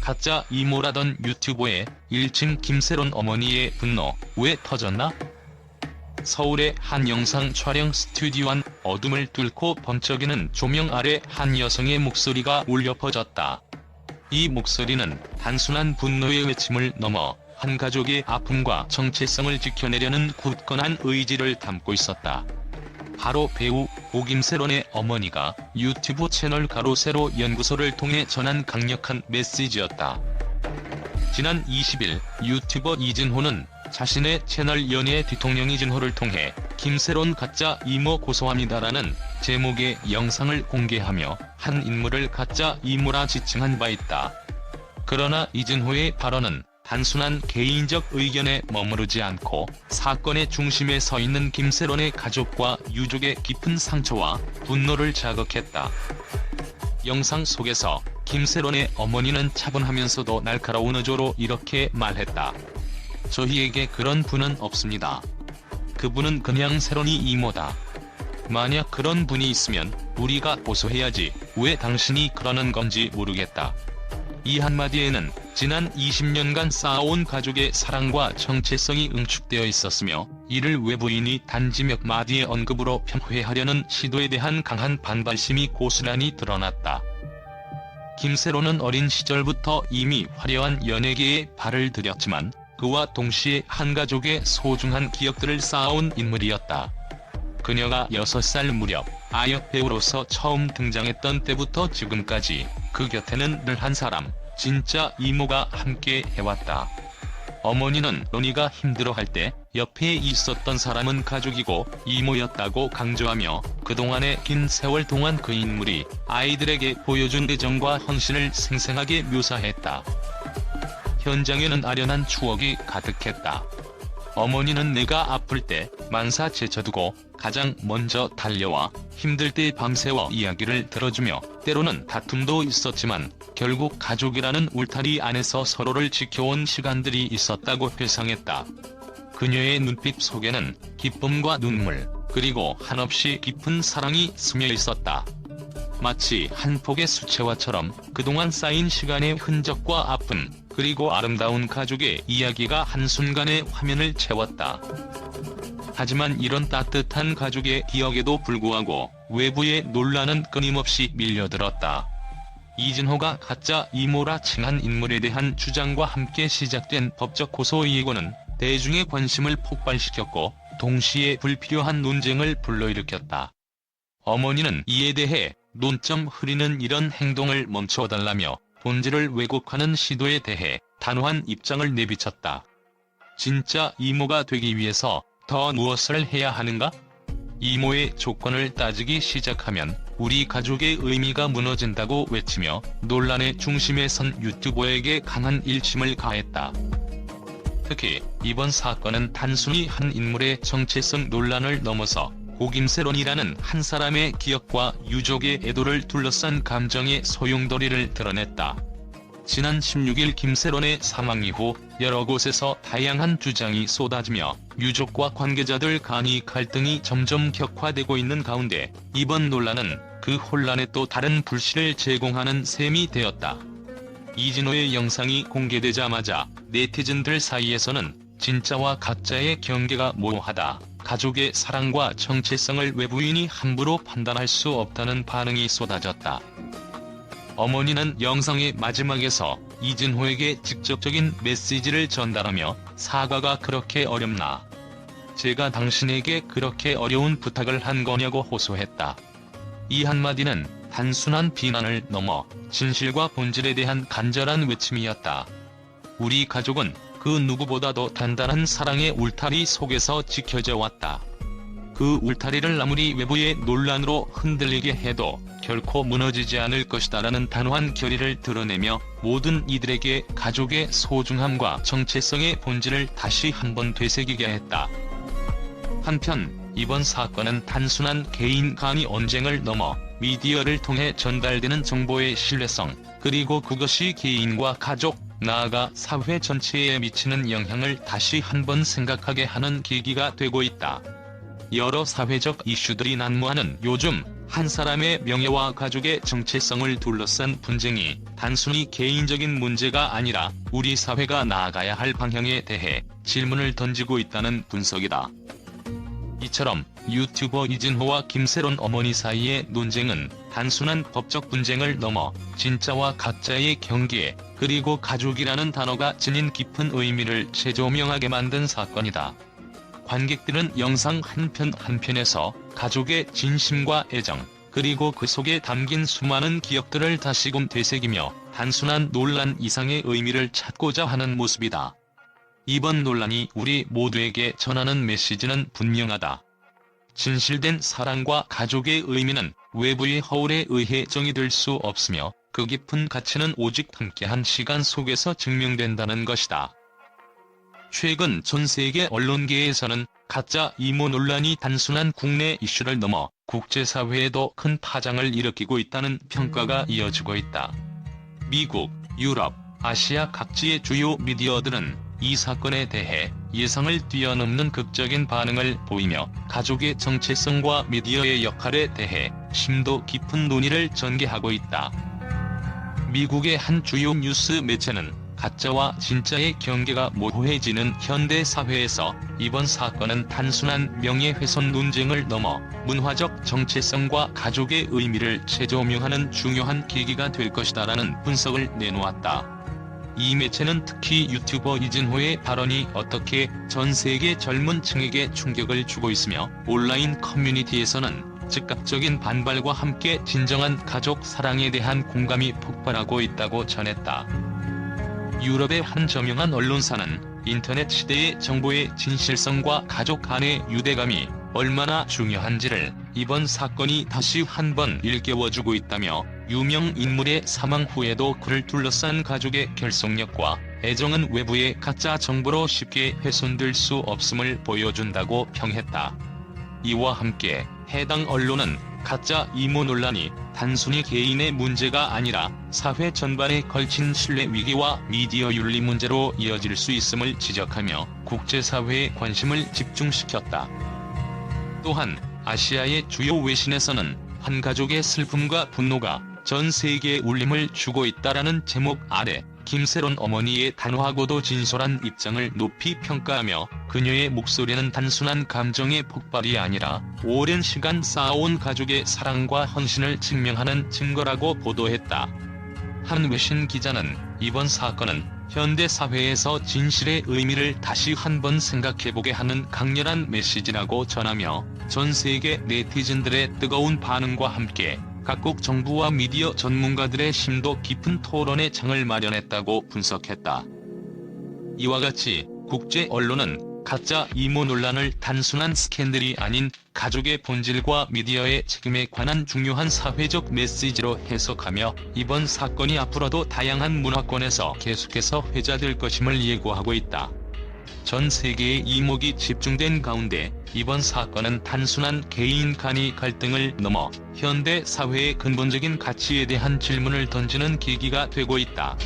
가짜 이모라던 유튜버의 1층 김새론 어머니의 분노 왜 터졌나? 서울의 한 영상 촬영 스튜디오 안 어둠을 뚫고 번쩍이는 조명 아래 한 여성의 목소리가 울려 퍼졌다. 이 목소리는 단순한 분노의 외침을 넘어 한 가족의 아픔과 정체성을 지켜내려는 굳건한 의지를 담고 있었다. 바로 배우 오김새론의 어머니가 유튜브 채널 가로세로 연구소를 통해 전한 강력한 메시지였다. 지난 20일 유튜버 이진호는 자신의 채널 연예 뒤통령 이진호를 통해 김새론 가짜 이모 고소합니다라는 제목의 영상을 공개하며 한 인물을 가짜 이모라 지칭한 바 있다. 그러나 이진호의 발언은 단순한 개인적 의견에 머무르지 않고 사건의 중심에 서 있는 김새론의 가족과 유족의 깊은 상처와 분노를 자극했다. 영상 속에서 김새론의 어머니는 차분하면서도 날카로운 어조로 이렇게 말했다. 저희에게 그런 분은 없습니다. 그분은 그냥 새론이 이모다. 만약 그런 분이 있으면 우리가 고소해야지 왜 당신이 그러는 건지 모르겠다. 이 한마디에는 지난 20년간 쌓아온 가족의 사랑과 정체성이 응축되어 있었으며 이를 외부인이 단지 몇 마디의 언급으로 편회하려는 시도에 대한 강한 반발심이 고스란히 드러났다. 김새론은 어린 시절부터 이미 화려한 연예계에 발을 들였지만 그와 동시에 한 가족의 소중한 기억들을 쌓아온 인물이었다. 그녀가 6살 무렵 아역 배우로서 처음 등장했던 때부터 지금까지 그 곁에는 늘 한 사람, 진짜 이모가 함께 해왔다. 어머니는 론이가 힘들어할 때 옆에 있었던 사람은 가족이고 이모였다고 강조하며 그동안의 긴 세월 동안 그 인물이 아이들에게 보여준 애정과 헌신을 생생하게 묘사했다. 현장에는 아련한 추억이 가득했다. 어머니는 내가 아플 때 만사 제쳐두고 가장 먼저 달려와 힘들 때 밤새워 이야기를 들어주며 때로는 다툼도 있었지만 결국 가족이라는 울타리 안에서 서로를 지켜온 시간들이 있었다고 회상했다. 그녀의 눈빛 속에는 기쁨과 눈물, 그리고 한없이 깊은 사랑이 스며 있었다. 마치 한 폭의 수채화처럼 그동안 쌓인 시간의 흔적과 아픔, 그리고 아름다운 가족의 이야기가 한순간에 화면을 채웠다. 하지만 이런 따뜻한 가족의 기억에도 불구하고 외부의 논란은 끊임없이 밀려들었다. 이진호가 가짜 이모라 칭한 인물에 대한 주장과 함께 시작된 법적 고소 예고는 대중의 관심을 폭발시켰고 동시에 불필요한 논쟁을 불러일으켰다. 어머니는 이에 대해 논점 흐리는 이런 행동을 멈춰달라며 본질을 왜곡하는 시도에 대해 단호한 입장을 내비쳤다. 진짜 이모가 되기 위해서 더 무엇을 해야 하는가? 이모의 조건을 따지기 시작하면 우리 가족의 의미가 무너진다고 외치며 논란의 중심에 선 유튜버에게 강한 일침을 가했다. 특히 이번 사건은 단순히 한 인물의 정체성 논란을 넘어서 오김새론이라는 한 사람의 기억과 유족의 애도를 둘러싼 감정의 소용돌이를 드러냈다. 지난 16일 김새론의 사망 이후 여러 곳에서 다양한 주장이 쏟아지며 유족과 관계자들 간의 갈등이 점점 격화되고 있는 가운데 이번 논란은 그 혼란에 또 다른 불씨를 제공하는 셈이 되었다. 이진호의 영상이 공개되자마자 네티즌들 사이에서는 진짜와 가짜의 경계가 모호하다. 가족의 사랑과 정체성을 외부인이 함부로 판단할 수 없다는 반응이 쏟아졌다. 어머니는 영상의 마지막에서 이진호에게 직접적인 메시지를 전달하며 사과가 그렇게 어렵나? 제가 당신에게 그렇게 어려운 부탁을 한 거냐고 호소했다. 이 한마디는 단순한 비난을 넘어 진실과 본질에 대한 간절한 외침이었다. 우리 가족은 그 누구보다도 단단한 사랑의 울타리 속에서 지켜져 왔다. 그 울타리를 아무리 외부의 논란으로 흔들리게 해도 결코 무너지지 않을 것이다라는 단호한 결의를 드러내며 모든 이들에게 가족의 소중함과 정체성의 본질을 다시 한번 되새기게 했다. 한편 이번 사건은 단순한 개인 간의 언쟁을 넘어 미디어를 통해 전달되는 정보의 신뢰성, 그리고 그것이 개인과 가족, 나아가 사회 전체에 미치는 영향을 다시 한번 생각하게 하는 계기가 되고 있다. 여러 사회적 이슈들이 난무하는 요즘 한 사람의 명예와 가족의 정체성을 둘러싼 분쟁이 단순히 개인적인 문제가 아니라 우리 사회가 나아가야 할 방향에 대해 질문을 던지고 있다는 분석이다. 이처럼 유튜버 이진호와 김세론 어머니 사이의 논쟁은 단순한 법적 분쟁을 넘어 진짜와 가짜의 경계, 그리고 가족이라는 단어가 지닌 깊은 의미를 재조명하게 만든 사건이다. 관객들은 영상 한 편 한 편에서 가족의 진심과 애정, 그리고 그 속에 담긴 수많은 기억들을 다시금 되새기며 단순한 논란 이상의 의미를 찾고자 하는 모습이다. 이번 논란이 우리 모두에게 전하는 메시지는 분명하다. 진실된 사랑과 가족의 의미는 외부의 허울에 의해 정의될 수 없으며 그 깊은 가치는 오직 함께한 시간 속에서 증명된다는 것이다. 최근 전 세계 언론계에서는 가짜 이모 논란이 단순한 국내 이슈를 넘어 국제사회에도 큰 파장을 일으키고 있다는 평가가 이어지고 있다. 미국, 유럽, 아시아 각지의 주요 미디어들은 이 사건에 대해 예상을 뛰어넘는 극적인 반응을 보이며 가족의 정체성과 미디어의 역할에 대해 심도 깊은 논의를 전개하고 있다. 미국의 한 주요 뉴스 매체는 가짜와 진짜의 경계가 모호해지는 현대 사회에서 이번 사건은 단순한 명예훼손 논쟁을 넘어 문화적 정체성과 가족의 의미를 재조명하는 중요한 계기가 될 것이다라는 분석을 내놓았다. 이 매체는 특히 유튜버 이진호의 발언이 어떻게 전 세계 젊은 층에게 충격을 주고 있으며 온라인 커뮤니티에서는 즉각적인 반발과 함께 진정한 가족 사랑에 대한 공감이 폭발하고 있다고 전했다. 유럽의 한 저명한 언론사는 인터넷 시대의 정보의 진실성과 가족 간의 유대감이 얼마나 중요한지를 이번 사건이 다시 한번 일깨워주고 있다며 유명 인물의 사망 후에도 그를 둘러싼 가족의 결속력과 애정은 외부의 가짜 정보로 쉽게 훼손될 수 없음을 보여준다고 평했다. 이와 함께 해당 언론은 가짜 이모 논란이 단순히 개인의 문제가 아니라 사회 전반에 걸친 신뢰 위기와 미디어 윤리 문제로 이어질 수 있음을 지적하며 국제사회의 관심을 집중시켰다. 또한 아시아의 주요 외신에서는 한 가족의 슬픔과 분노가 전 세계에 울림을 주고 있다라는 제목 아래 김세론 어머니의 단호하고도 진솔한 입장을 높이 평가하며 그녀의 목소리는 단순한 감정의 폭발이 아니라 오랜 시간 쌓아온 가족의 사랑과 헌신을 증명하는 증거라고 보도했다. 한 외신 기자는 이번 사건은 현대 사회에서 진실의 의미를 다시 한번 생각해보게 하는 강렬한 메시지라고 전하며 전 세계 네티즌들의 뜨거운 반응과 함께 각국 정부와 미디어 전문가들의 심도 깊은 토론의 장을 마련했다고 분석했다. 이와 같이 국제 언론은 가짜 이모 논란을 단순한 스캔들이 아닌 가족의 본질과 미디어의 책임에 관한 중요한 사회적 메시지로 해석하며 이번 사건이 앞으로도 다양한 문화권에서 계속해서 회자될 것임을 예고하고 있다. 전 세계의 이목이 집중된 가운데 이번 사건은 단순한 개인 간의 갈등을 넘어 현대 사회의 근본적인 가치에 대한 질문을 던지는 계기가 되고 있다.